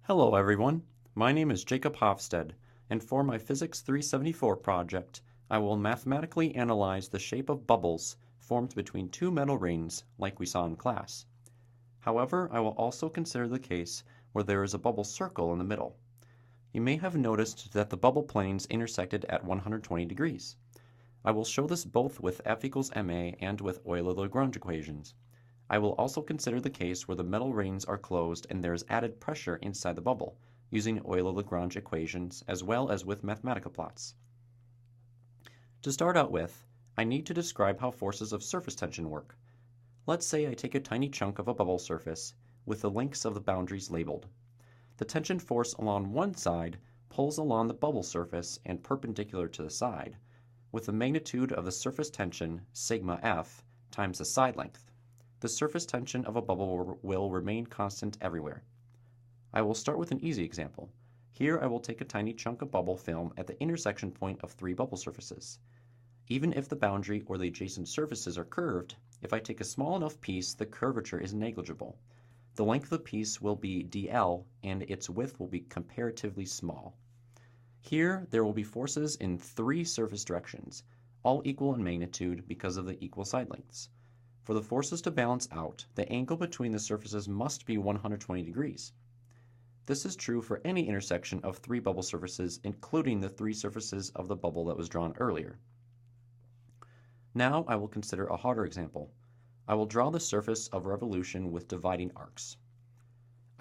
Hello everyone, my name is Jakob Hofstad, and for my Physics 374 project, I will mathematically analyze the shape of bubbles formed between two metal rings like we saw in class. However, I will also consider the case where there is a bubble circle in the middle. You may have noticed that the bubble planes intersected at 120 degrees. I will show this both with F equals ma and with Euler-Lagrange equations. I will also consider the case where the metal rings are closed and there is added pressure inside the bubble, using Euler-Lagrange equations as well as with mathematical plots. To start out with, I need to describe how forces of surface tension work. Let's say I take a tiny chunk of a bubble surface with the lengths of the boundaries labeled. The tension force along one side pulls along the bubble surface and perpendicular to the side, with the magnitude of the surface tension, sigma f, times the side length. The surface tension of a bubble will remain constant everywhere. I will start with an easy example. Here I will take a tiny chunk of bubble film at the intersection point of three bubble surfaces. Even if the boundary or the adjacent surfaces are curved, if I take a small enough piece, the curvature is negligible. The length of the piece will be dl and its width will be comparatively small. Here there will be forces in three surface directions, all equal in magnitude because of the equal side lengths. For the forces to balance out, the angle between the surfaces must be 120 degrees. This is true for any intersection of three bubble surfaces, including the three surfaces of the bubble that was drawn earlier. Now I will consider a harder example. I will draw the surface of revolution with dividing arcs.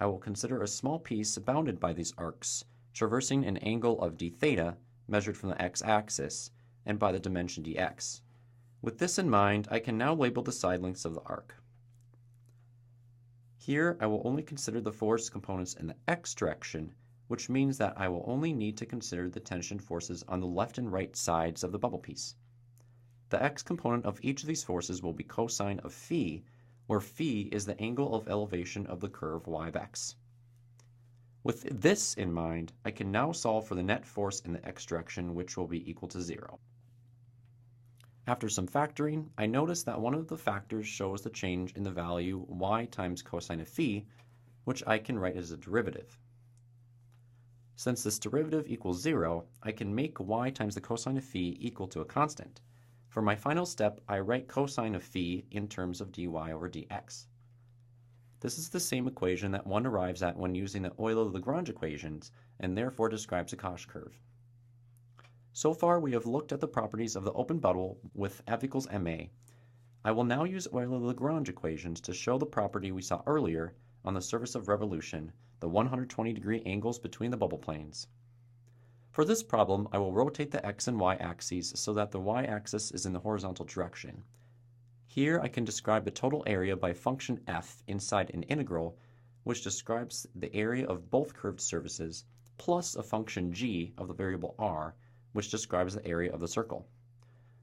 I will consider a small piece bounded by these arcs, traversing an angle of d theta, measured from the x-axis, and by the dimension dx. With this in mind, I can now label the side lengths of the arc. Here, I will only consider the force components in the x direction, which means that I will only need to consider the tension forces on the left and right sides of the bubble piece. The x component of each of these forces will be cosine of phi, where phi is the angle of elevation of the curve y of x. With this in mind, I can now solve for the net force in the x direction, which will be equal to 0. After some factoring, I notice that one of the factors shows the change in the value y times cosine of phi, which I can write as a derivative. Since this derivative equals 0, I can make y times the cosine of phi equal to a constant. For my final step, I write cosine of phi in terms of dy over dx. This is the same equation that one arrives at when using the Euler-Lagrange equations, and therefore describes a Cauchy curve. So far, we have looked at the properties of the open bubble with F equals ma. I will now use Euler-Lagrange equations to show the property we saw earlier on the surface of revolution, the 120-degree angles between the bubble planes. For this problem, I will rotate the x and y axes so that the y-axis is in the horizontal direction. Here I can describe the total area by function f inside an integral, which describes the area of both curved surfaces, plus a function g of the variable r, which describes the area of the circle.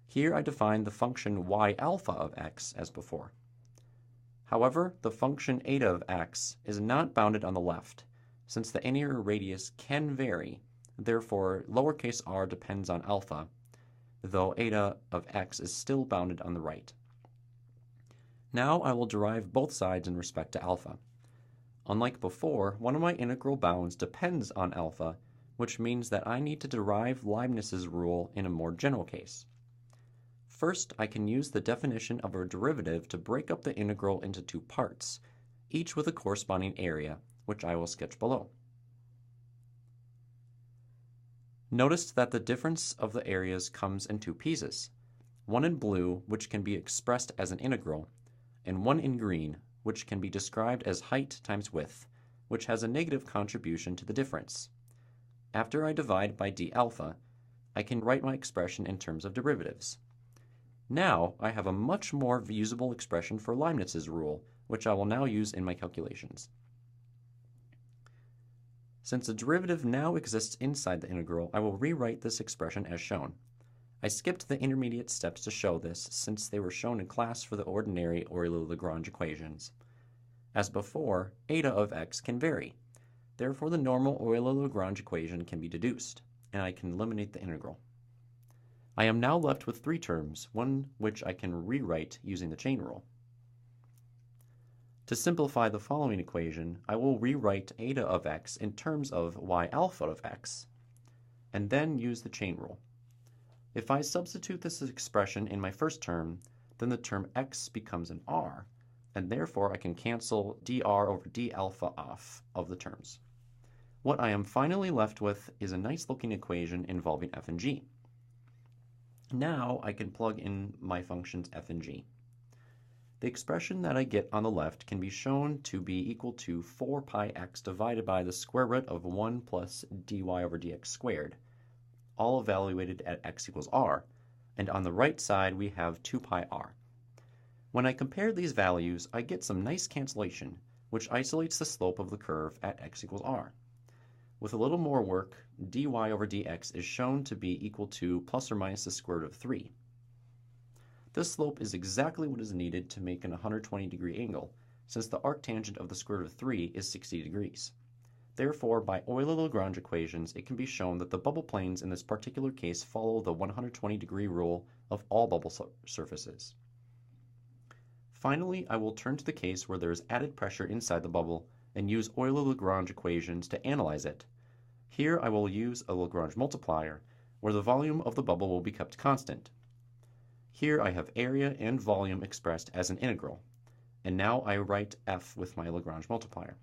Here I define the function y alpha of x as before. However, the function eta of x is not bounded on the left, since the interior radius can vary. Therefore, lowercase r depends on alpha, though eta of x is still bounded on the right. Now I will derive both sides in respect to alpha. Unlike before, one of my integral bounds depends on alpha, which means that I need to derive Leibniz's rule in a more general case. First, I can use the definition of a derivative to break up the integral into two parts, each with a corresponding area, which I will sketch below. Notice that the difference of the areas comes in two pieces, one in blue, which can be expressed as an integral, and one in green, which can be described as height times width, which has a negative contribution to the difference. After I divide by d alpha, I can write my expression in terms of derivatives. Now I have a much more usable expression for Leibniz's rule, which I will now use in my calculations. Since the derivative now exists inside the integral, I will rewrite this expression as shown. I skipped the intermediate steps to show this, since they were shown in class for the ordinary Euler-Lagrange equations. As before, eta of x can vary. Therefore, the normal Euler-Lagrange equation can be deduced, and I can eliminate the integral. I am now left with three terms, one which I can rewrite using the chain rule. To simplify the following equation, I will rewrite eta of x in terms of y alpha of x, and then use the chain rule. If I substitute this expression in my first term, then the term x becomes an r, and therefore I can cancel dr over d alpha off of the terms. What I am finally left with is a nice looking equation involving f and g. Now I can plug in my functions f and g. The expression that I get on the left can be shown to be equal to 4 pi x divided by the square root of 1 plus dy over dx squared, all evaluated at x equals r, and on the right side we have 2 pi r. When I compare these values, I get some nice cancellation, which isolates the slope of the curve at x equals r. With a little more work, dy over dx is shown to be equal to plus or minus the square root of 3. This slope is exactly what is needed to make an 120-degree angle, since the arctangent of the square root of 3 is 60 degrees. Therefore, by Euler-Lagrange equations, it can be shown that the bubble planes in this particular case follow the 120-degree rule of all bubble surfaces. Finally, I will turn to the case where there is added pressure inside the bubble and use Euler-Lagrange equations to analyze it. Here I will use a Lagrange multiplier, where the volume of the bubble will be kept constant. Here I have area and volume expressed as an integral, and now I write f with my Lagrange multiplier.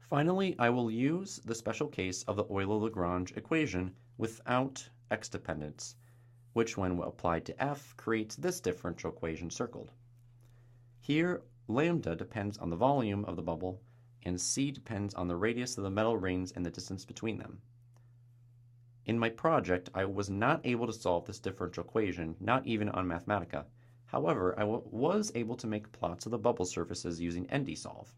Finally, I will use the special case of the Euler-Lagrange equation without x dependence, which when applied to f creates this differential equation circled. Here, lambda depends on the volume of the bubble, and c depends on the radius of the metal rings and the distance between them. In my project, I was not able to solve this differential equation, not even on Mathematica. However, I was able to make plots of the bubble surfaces using NDSolve.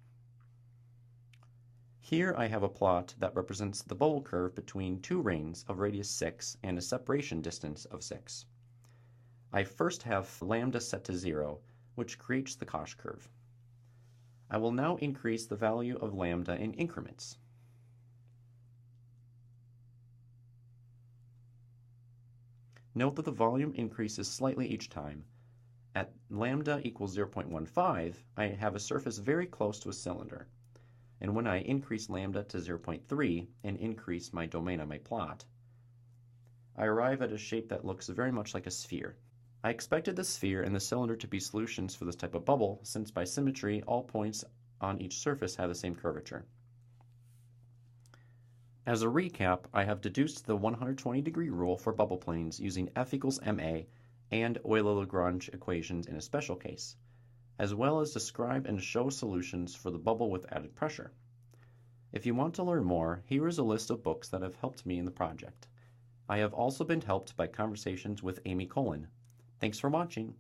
Here I have a plot that represents the bubble curve between two rings of radius 6 and a separation distance of 6. I first have lambda set to 0, which creates the Koch curve. I will now increase the value of lambda in increments. Note that the volume increases slightly each time. At lambda equals 0.15, I have a surface very close to a cylinder. And when I increase lambda to 0.3 and increase my domain on my plot, I arrive at a shape that looks very much like a sphere. I expected the sphere and the cylinder to be solutions for this type of bubble, since by symmetry all points on each surface have the same curvature. As a recap, I have deduced the 120-degree rule for bubble planes using F equals ma and Euler-Lagrange equations in a special case, as well as describe and show solutions for the bubble with added pressure. If you want to learn more, here is a list of books that have helped me in the project. I have also been helped by conversations with Amy Colin. Thanks for watching.